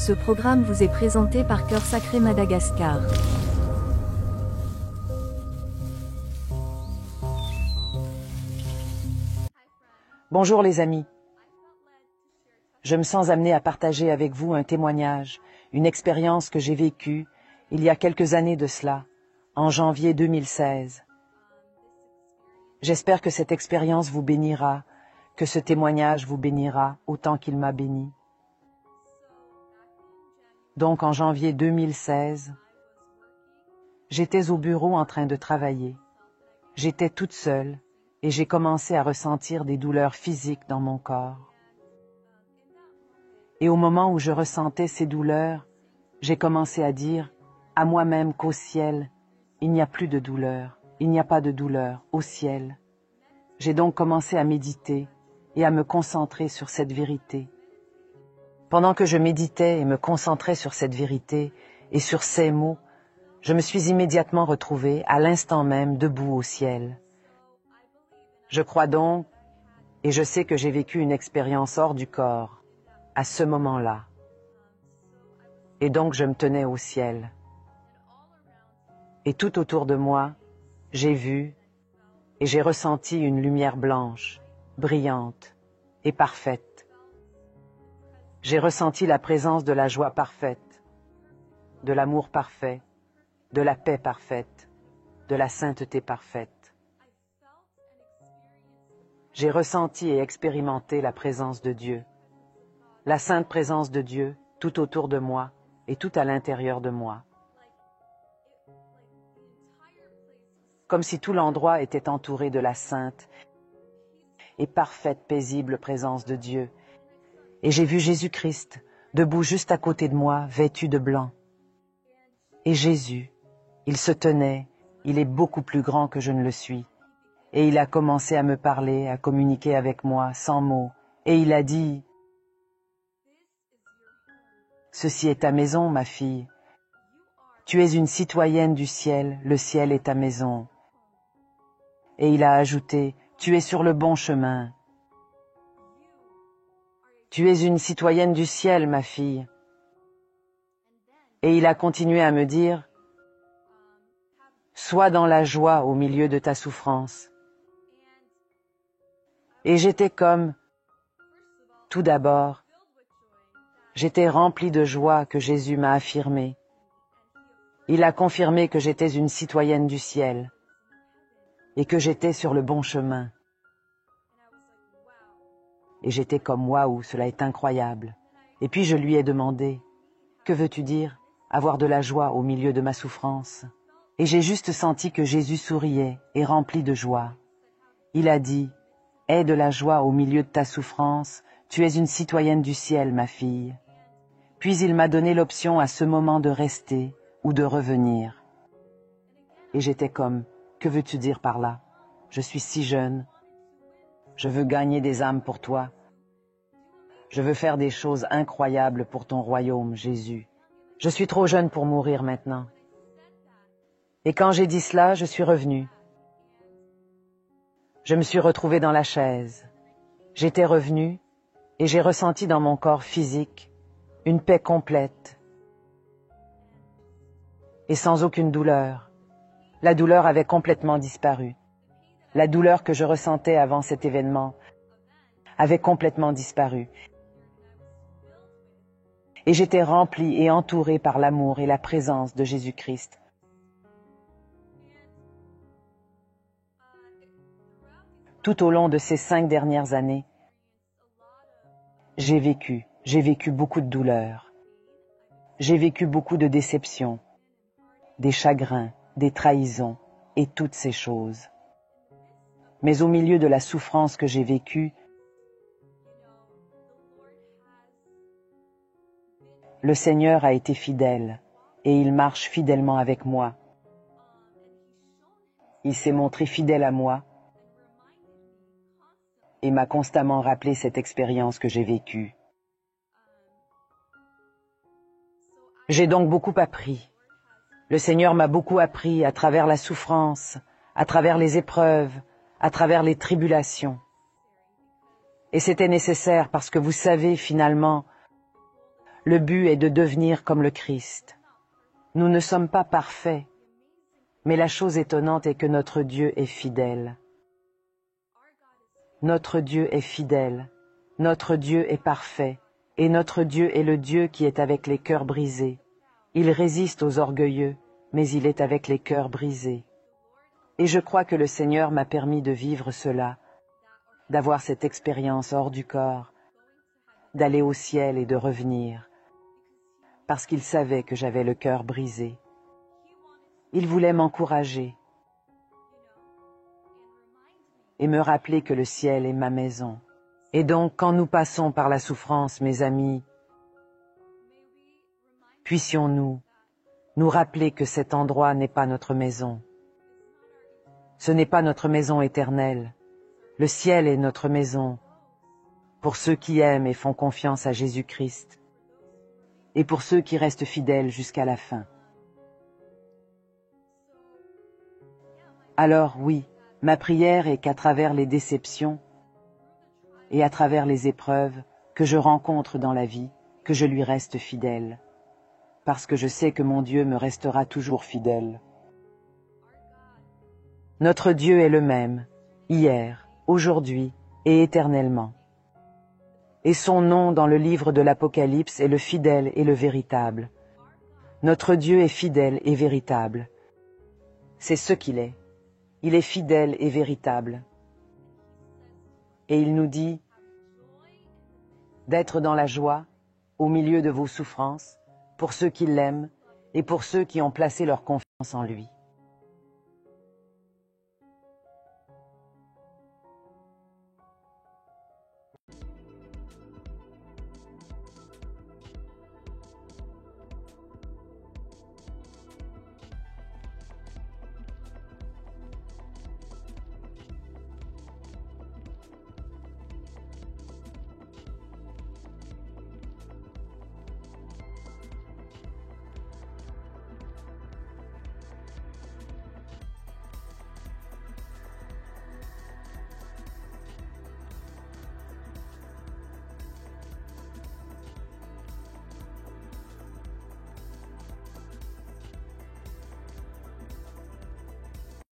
Ce programme vous est présenté par Cœur Sacré Madagascar. Bonjour les amis. Je me sens amené à partager avec vous un témoignage, une expérience que j'ai vécue il y a quelques années de cela, en janvier 2016. J'espère que cette expérience vous bénira, que ce témoignage vous bénira autant qu'il m'a béni. Donc en janvier 2016, j'étais au bureau en train de travailler. J'étais toute seule et j'ai commencé à ressentir des douleurs physiques dans mon corps. Et au moment où je ressentais ces douleurs, j'ai commencé à dire à moi-même qu'au ciel, il n'y a plus de douleur, il n'y a pas de douleur au ciel. J'ai donc commencé à méditer et à me concentrer sur cette vérité. Pendant que je méditais et me concentrais sur cette vérité et sur ces mots, je me suis immédiatement retrouvé à l'instant même debout au ciel. Je crois donc, et je sais que j'ai vécu une expérience hors du corps, à ce moment-là. Et donc je me tenais au ciel. Et tout autour de moi, j'ai vu et j'ai ressenti une lumière blanche, brillante et parfaite. J'ai ressenti la présence de la joie parfaite, de l'amour parfait, de la paix parfaite, de la sainteté parfaite. J'ai ressenti et expérimenté la présence de Dieu, la sainte présence de Dieu tout autour de moi et tout à l'intérieur de moi. Comme si tout l'endroit était entouré de la sainte et parfaite, paisible présence de Dieu. Et j'ai vu Jésus-Christ, debout juste à côté de moi, vêtu de blanc. Et Jésus, il se tenait, il est beaucoup plus grand que je ne le suis. Et il a commencé à me parler, à communiquer avec moi, sans mots. Et il a dit, « Ceci est ta maison, ma fille. Tu es une citoyenne du ciel, le ciel est ta maison. » Et il a ajouté, « Tu es sur le bon chemin. Tu es une citoyenne du ciel, ma fille. » Et il a continué à me dire, « Sois dans la joie au milieu de ta souffrance. » Et j'étais comme, tout d'abord, j'étais rempli de joie que Jésus m'a affirmé. Il a confirmé que j'étais une citoyenne du ciel et que j'étais sur le bon chemin. Et j'étais comme, waouh, cela est incroyable. Et puis je lui ai demandé, que veux-tu dire, avoir de la joie au milieu de ma souffrance? Et j'ai juste senti que Jésus souriait et rempli de joie. Il a dit, aie de la joie au milieu de ta souffrance, tu es une citoyenne du ciel, ma fille. Puis il m'a donné l'option à ce moment de rester ou de revenir. Et j'étais comme, que veux-tu dire par là? Je suis si jeune. Je veux gagner des âmes pour toi. Je veux faire des choses incroyables pour ton royaume, Jésus. Je suis trop jeune pour mourir maintenant. Et quand j'ai dit cela, je suis revenu. Je me suis retrouvé dans la chaise. J'étais revenu et j'ai ressenti dans mon corps physique une paix complète et sans aucune douleur. La douleur avait complètement disparu. La douleur que je ressentais avant cet événement avait complètement disparu. Et j'étais rempli et entouré par l'amour et la présence de Jésus-Christ. Tout au long de ces 5 dernières années, j'ai vécu beaucoup de douleurs. J'ai vécu beaucoup de déceptions, des chagrins, des trahisons et toutes ces choses. Mais au milieu de la souffrance que j'ai vécue, le Seigneur a été fidèle et il marche fidèlement avec moi. Il s'est montré fidèle à moi et m'a constamment rappelé cette expérience que j'ai vécue. J'ai donc beaucoup appris. Le Seigneur m'a beaucoup appris à travers la souffrance, à travers les épreuves, à travers les tribulations. Et c'était nécessaire parce que vous savez finalement, Le but est de devenir comme le Christ. Nous ne sommes pas parfaits, mais la chose étonnante est que notre Dieu est fidèle. Notre Dieu est fidèle, notre Dieu est parfait, et notre Dieu est le Dieu qui est avec les cœurs brisés. Il résiste aux orgueilleux, mais il est avec les cœurs brisés. Et je crois que le Seigneur m'a permis de vivre cela, d'avoir cette expérience hors du corps, d'aller au ciel et de revenir, parce qu'il savait que j'avais le cœur brisé. Il voulait m'encourager et me rappeler que le ciel est ma maison. Et donc, quand nous passons par la souffrance, mes amis, puissions-nous nous rappeler que cet endroit n'est pas notre maison. Ce n'est pas notre maison éternelle. Le ciel est notre maison pour ceux qui aiment et font confiance à Jésus-Christ et pour ceux qui restent fidèles jusqu'à la fin. Alors oui, ma prière est qu'à travers les déceptions et à travers les épreuves que je rencontre dans la vie, que je lui reste fidèle, parce que je sais que mon Dieu me restera toujours fidèle. Notre Dieu est le même, hier, aujourd'hui et éternellement. Et son nom dans le livre de l'Apocalypse est le fidèle et le véritable. Notre Dieu est fidèle et véritable. C'est ce qu'il est. Il est fidèle et véritable. Et il nous dit d'être dans la joie, au milieu de vos souffrances, pour ceux qui l'aiment et pour ceux qui ont placé leur confiance en lui.